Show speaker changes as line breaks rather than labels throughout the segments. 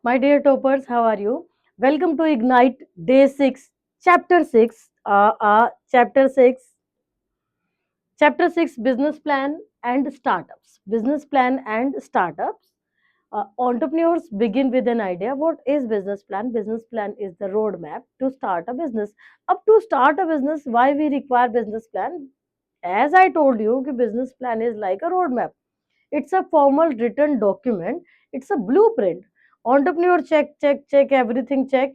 My dear toppers, how are you? Welcome to Ignite Day 6, Chapter 6, Chapter 6 Business Plan and Startups. Business Plan and Startups. Entrepreneurs begin with an idea. What is business plan? Business plan is the roadmap to start a business. Up to start a business, why we require business plan? As I told you, the business plan is like a roadmap. It's a formal written document. It's a blueprint. Entrepreneur check everything check,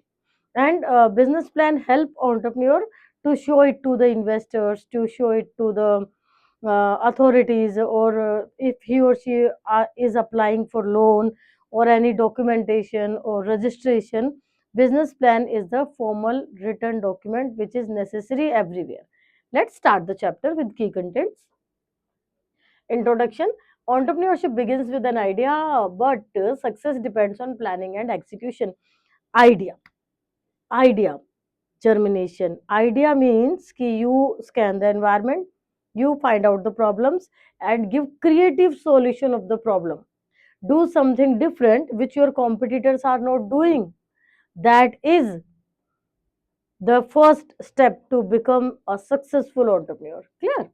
and business plan help entrepreneur to show it to the investors, to show it to the authorities, or if he or she is applying for loan or any documentation or registration. Business plan is the formal written document which is necessary everywhere. Let's start the chapter with key contents. Introduction. Entrepreneurship begins with an idea, but success depends on planning and execution. Idea idea germination. Idea means कि you scan the environment, you find out the problems and give creative solution of the problem. Do something different which your competitors are not doing. That is the first step to become a successful entrepreneur. Clear?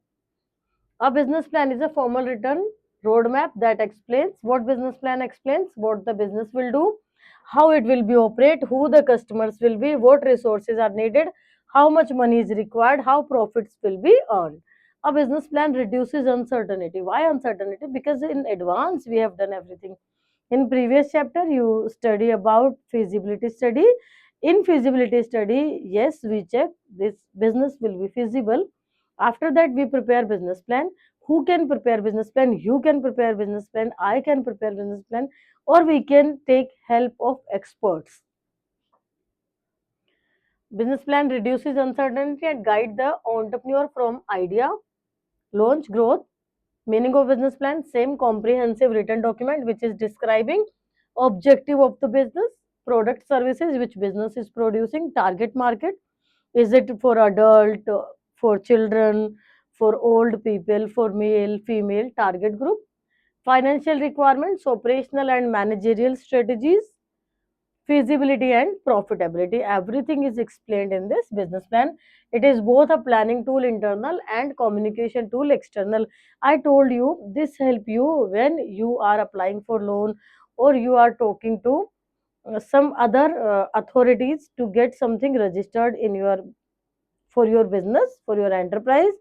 A business plan is a formal written roadmap that explains what business plan explains, what the business will do, how it will be operate, who the customers will be, what resources are needed, how much money is required, how profits will be earned. A business plan reduces uncertainty. Why uncertainty? Because in advance we have done everything. In previous chapter you study about feasibility study. In feasibility study, yes, we check this business will be feasible. After that we prepare business plan. Who can prepare business plan? You can prepare business plan, I can prepare business plan, or we can take help of experts. Business plan reduces uncertainty and guide the entrepreneur from idea, launch, growth. Meaning of business plan, same comprehensive written document which is describing objective of the business, product, services which business is producing, target market, is it for adult, for children, for old people, for male, female, target group. Financial requirements, operational and managerial strategies, feasibility and profitability. Everything is explained in this business plan. It is both a planning tool internal and communication tool external. I told you this help you when you are applying for loan or you are talking to some other authorities to get something registered in your for your business, for your enterprise.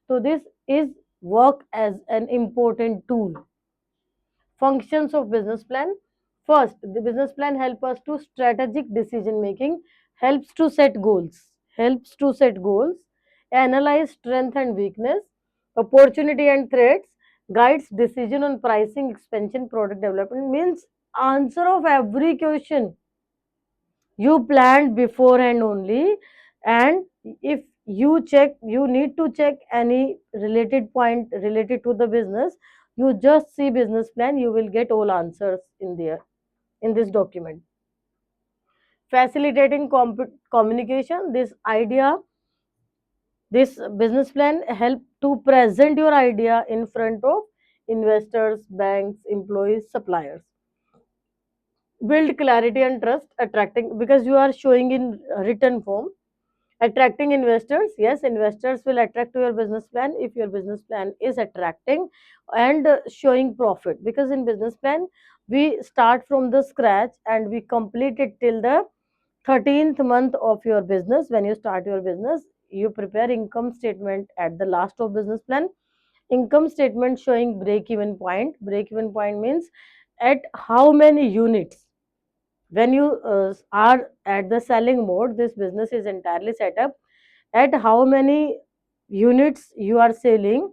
So this is work as an important tool. Functions of business plan. First, the business plan help us to strategic decision making, helps to set goals, analyze strength and weakness, opportunity and threats, guides decision on pricing, expansion, product development. Means answer of every question you planned beforehand only. And if you need to check any related point related to the business, you just see business plan, you will get all answers in there, in this document. Facilitating communication. This business plan help to present your idea in front of investors, banks, employees, suppliers. Build clarity and trust. Attracting, because you are showing in written form. Attracting investors. Yes, investors will attract to your business plan if your business plan is attracting and showing profit. Because in business plan we start from the scratch and we complete it till the 13th month of your business. When you start your business, you prepare income statement at the last of business plan. Income statement showing break even point. Break even point means at how many units. When you are at the selling mode, this business is entirely set up at how many units you are selling.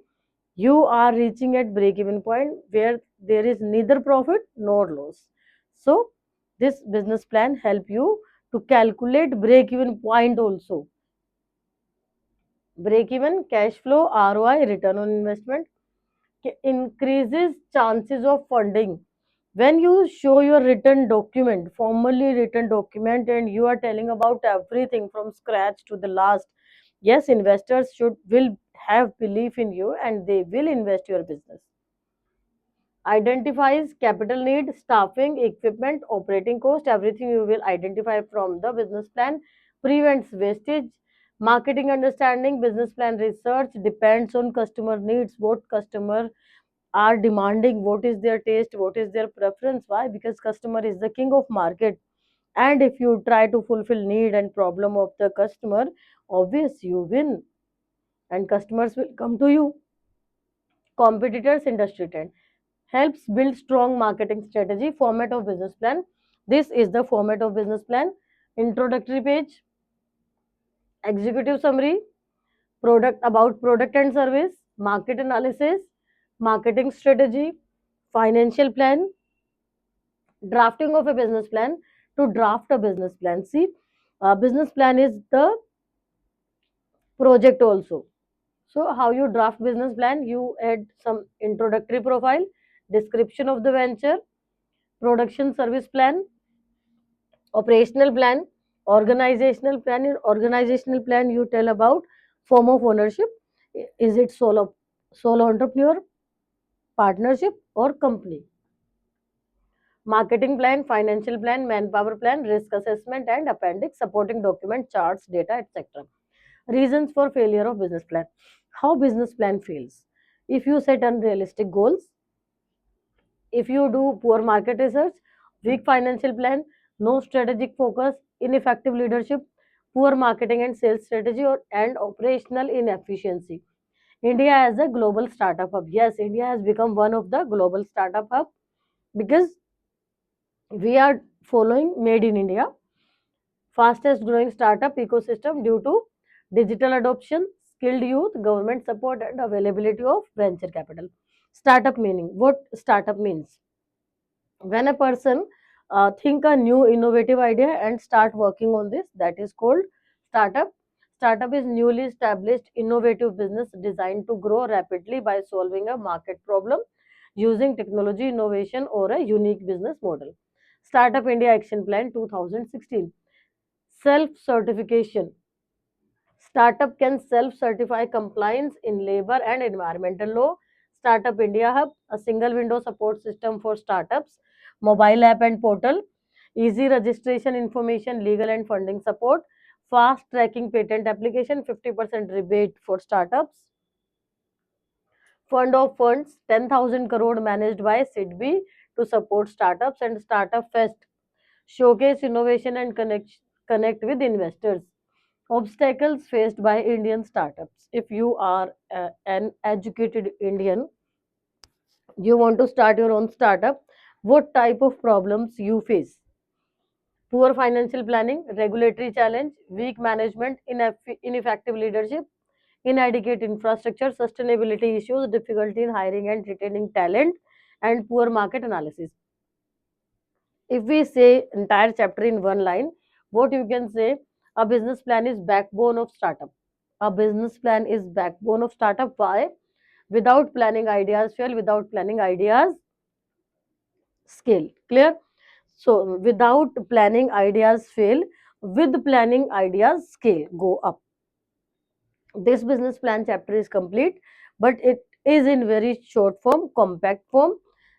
You are reaching at break even point where there is neither profit nor loss. So this business plan help you to calculate break even point also. Break even, cash flow, ROI, return on investment, increases chances of funding. When you show your written document, formally written document, and you are telling about everything from scratch to the last, yes, investors should will have belief in you and they will invest your business. Identifies capital need, staffing, equipment, operating cost, everything you will identify from the business plan. Prevents wastage. Marketing understanding, business plan research depends on customer needs, what customer are demanding, what is their taste, what is their preference. Why? Because customer is the king of market, and if you try to fulfill need and problem of the customer, obvious you win, and customers will come to you. Competitors, industry trend, helps build strong marketing strategy. Format of business plan, this is the format of business plan. Introductory page, executive summary, product, about product and service, market analysis, marketing strategy, financial plan, drafting of a business plan. To draft a business plan, see, business plan is the project also. So how you draft business plan? You add some introductory profile, description of the venture, production service plan, operational plan, organizational plan. In organizational plan, you tell about form of ownership. Is it solo entrepreneur, partnership, or company? Marketing plan, financial plan, manpower plan, risk assessment, and appendix, supporting document, charts, data, etc. Reasons for failure of business plan. How business plan fails? If you set unrealistic goals, if you do poor market research, weak financial plan, no strategic focus, ineffective leadership, poor marketing and sales strategy, and operational inefficiency. India as a global startup hub. Yes, India has become one of the global startup hub because we are following Made in India, fastest growing startup ecosystem due to digital adoption, skilled youth, government support, and availability of venture capital. Startup meaning. What startup means? When a person think a new innovative idea and start working on this, that is called startup. Startup is newly established innovative business designed to grow rapidly by solving a market problem using technology innovation or a unique business model. Startup India Action Plan 2016. Self certification. Startup can self certify compliance in labor and environmental law. Startup India Hub, a single window support system for startups, mobile app and portal, easy registration information, legal and funding support, fast tracking patent application, 50% rebate for startups, fund of funds, 10,000 crore managed by SIDBI to support startups, and Startup Fest, showcase innovation and connect with investors. Obstacles faced by Indian startups. If you are an educated Indian, you want to start your own startup, what type of problems you face? Poor financial planning, regulatory challenge, weak management, ineffective leadership, inadequate infrastructure, sustainability issues, difficulty in hiring and retaining talent, and poor market analysis. If we say entire chapter in one line, what you can say? A business plan is backbone of startup. A business plan is backbone of startup. Why? Without planning, ideas fail. Without planning, ideas scale. Clear? So without planning, ideas fail. With planning, ideas scale, go up. This business plan chapter is complete, but it is in very short form, compact form,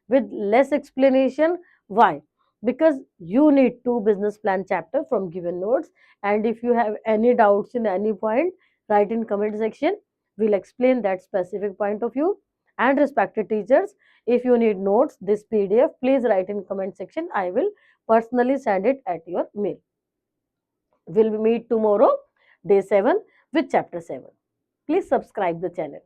with less explanation. Why? Because you need two business plan chapter from given notes, and if you have any doubts in any point, write in comment section. We'll explain that specific point of view. And respected teachers, if you need notes, this PDF, please write in comment section. I will personally send it at your mail. We'll meet tomorrow, day 7, with chapter 7. Please subscribe the channel.